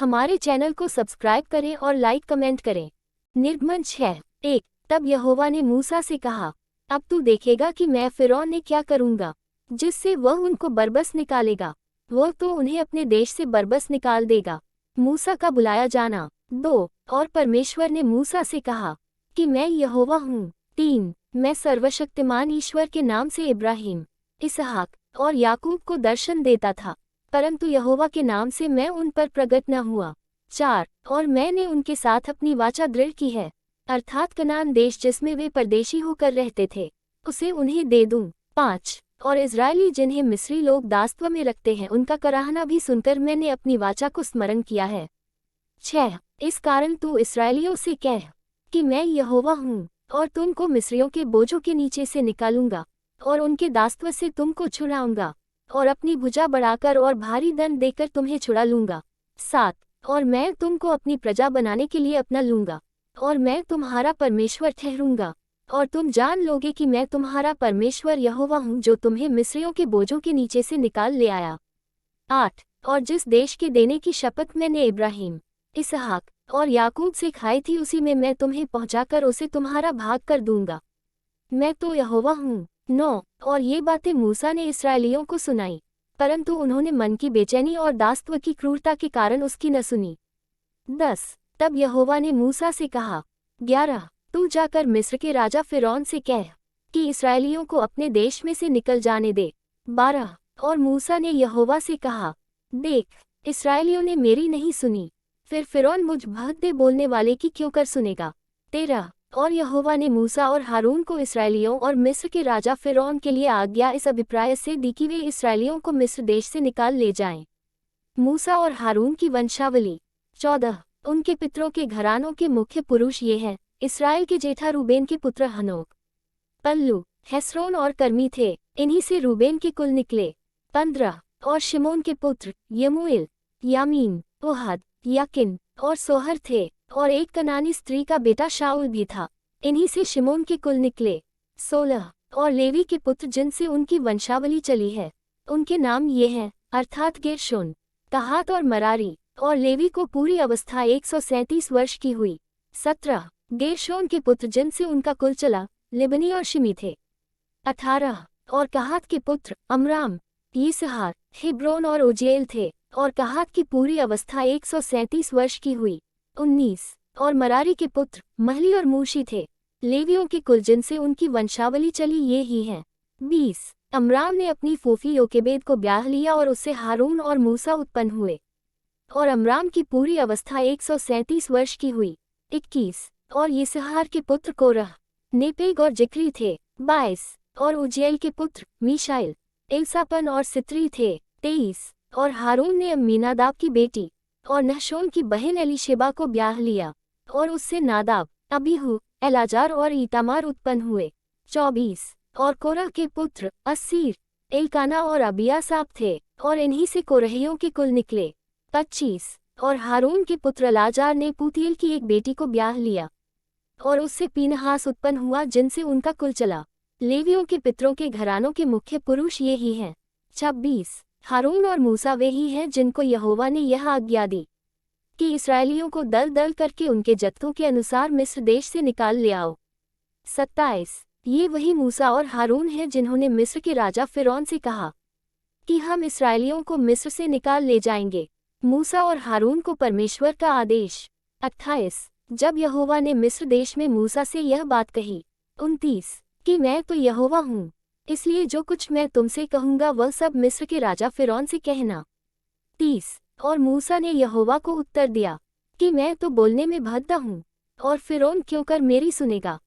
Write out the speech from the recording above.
हमारे चैनल को सब्सक्राइब करें और लाइक कमेंट करें। निर्गमन 6:1। तब यहोवा ने मूसा से कहा, अब तू देखेगा कि मैं फ़िरौन ने क्या करूँगा, जिससे वह उनको बरबस निकालेगा। वह तो उन्हें अपने देश से बरबस निकाल देगा। मूसा का बुलाया जाना। 2। और परमेश्वर ने मूसा से कहा कि मैं यहोवा हूँ। 3। मैं सर्वशक्तिमान ईश्वर के नाम से इब्राहिम, इसहाक और याकूब को दर्शन देता था, परंतु यहोवा के नाम से मैं उन पर प्रगट न हुआ। 4। और मैंने उनके साथ अपनी वाचा दृढ़ की है, अर्थात कनान देश जिसमें वे परदेशी होकर रहते थे, उसे उन्हें दे दूं। 5। और इज़राइली जिन्हें मिस्री लोग दासत्व में रखते हैं, उनका कराहना भी सुनकर मैंने अपनी वाचा को स्मरण किया है। 6। इस कारण तू इस्राएलियों से कह कि मैं यहोवा हूँ, और तुमको मिस्रियों के बोझों के नीचे से निकालूंगा, और उनके दासत्व से तुमको छुड़ाऊंगा, और अपनी भुजा बढ़ाकर और भारी दंड देकर तुम्हें छुड़ा लूंगा। 7। और मैं तुमको अपनी प्रजा बनाने के लिए अपना लूंगा, और मैं तुम्हारा परमेश्वर ठहरूंगा, और तुम जान लोगे कि मैं तुम्हारा परमेश्वर यहोवा हूँ, जो तुम्हें मिस्रियों के बोझों के नीचे से निकाल ले आया। 8। और जिस देश के देने की शपथ मैंने इब्राहिम, इसहाक और याकूब से खाई थी, उसी में मैं तुम्हें पहुंचाकर उसे तुम्हारा भाग कर दूंगा। मैं तो यहोवा हूँ। 9। और ये बातें मूसा ने इस्राएलियों को सुनाई, परंतु उन्होंने मन की बेचैनी और दासत्व की क्रूरता के कारण उसकी न सुनी। 10। तब यहोवा ने मूसा से कहा, 11। तू जाकर मिस्र के राजा फ़िरौन से कह कि इस्राएलियों को अपने देश में से निकल जाने दे। 12। और मूसा ने यहोवा से कहा, देख, इस्राएलियों ने मेरी नहीं सुनी, फिर फ़िरौन मुझ भद्दे बोलने वाले की क्यों कर सुनेगा। 13। और यहोवा ने मूसा और हारून को इस्राएलियों और मिस्र के राजा फ़िरौन के लिए आज्ञा इस अभिप्राय से दी कि वे इस्राएलियों को मिस्र देश से निकाल ले जाएं। मूसा और हारून की वंशावली। 14। उनके पितरों के घरानों के मुख्य पुरुष ये हैं। इस्राएल के जेठा रूबेन के पुत्र हनोक, पल्लू, हेस्रोन और कर्मी थे, इन्हीं से रूबेन के कुल निकले। 15। और शिमोन के पुत्र यमूएल, यामीन, ओहद, याकिन और सोहर थे, और एक कनानी स्त्री का बेटा शाऊल भी था, इन्हीं से शिमोन के कुल निकले। 16। और लेवी के पुत्र जिनसे उनकी वंशावली चली है, उनके नाम ये हैं, अर्थात गेर्शोन, कहात और मरारी। और लेवी को पूरी अवस्था 137 वर्ष की हुई। 17। गेर्शोन के पुत्र जिनसे उनका कुल चला, लिबनी और शिमी थे। 18। और कहात के पुत्र अमराम, यिसहार, हिब्रोन और उज्जेल थे, और कहात की पूरी अवस्था 137 वर्ष की हुई। 19। और मरारी के पुत्र महली और मूशी थे। लेवियों के कुल जिनसे उनकी वंशावली चली ये ही हैं। 20। अमराम ने अपनी फूफी योकेबेद को ब्याह लिया, और उससे हारून और मूसा उत्पन्न हुए, और अमराम की पूरी अवस्था 137 वर्ष की हुई। 21। और यिसहार के पुत्र कोरह, नेपेग और जिक्री थे। 22। और उज्जेल के पुत्र मीशाइल, एलसापन और सित्री थे। 23। और हारून ने अम्मीनादाब की बेटी और नहशोन की बहन एलीशेबा को ब्याह लिया, और उससे नादाब, अबीहू, एलाजार और ईतामार उत्पन्न हुए। 24। और कोरह के पुत्र अस्सीर, एलकाना और अबियासाप थे, और इन्हीं से कोरहियों के कुल निकले। 25। और हारून के पुत्र अलाजार ने पूतीएल की एक बेटी को ब्याह लिया, और उससे पीनहास उत्पन्न हुआ जिनसे उनका कुल चला। लेवियों के पितरों के घरानों के मुख्य पुरुष ये ही हैं। 26। हारून और मूसा वे ही हैं जिनको यहोवा ने यह आज्ञा दी कि इस्राएलियों को दल दल करके उनके जत्थों के अनुसार मिस्र देश से निकाल ले आओ। 27। ये वही मूसा और हारून हैं जिन्होंने मिस्र के राजा फ़िरौन से कहा कि हम इस्राएलियों को मिस्र से निकाल ले जाएंगे। मूसा और हारून को परमेश्वर का आदेश। 28। जब यहोवा ने मिस्र देश में मूसा से यह बात कही। 29। कि मैं तो यहोवा हूँ, इसलिए जो कुछ मैं तुमसे कहूँगा वह सब मिस्र के राजा फ़िरौन से कहना। 30। और मूसा ने यहोवा को उत्तर दिया कि मैं तो बोलने में भद्दा हूँ, और फ़िरौन क्यों कर मेरी सुनेगा।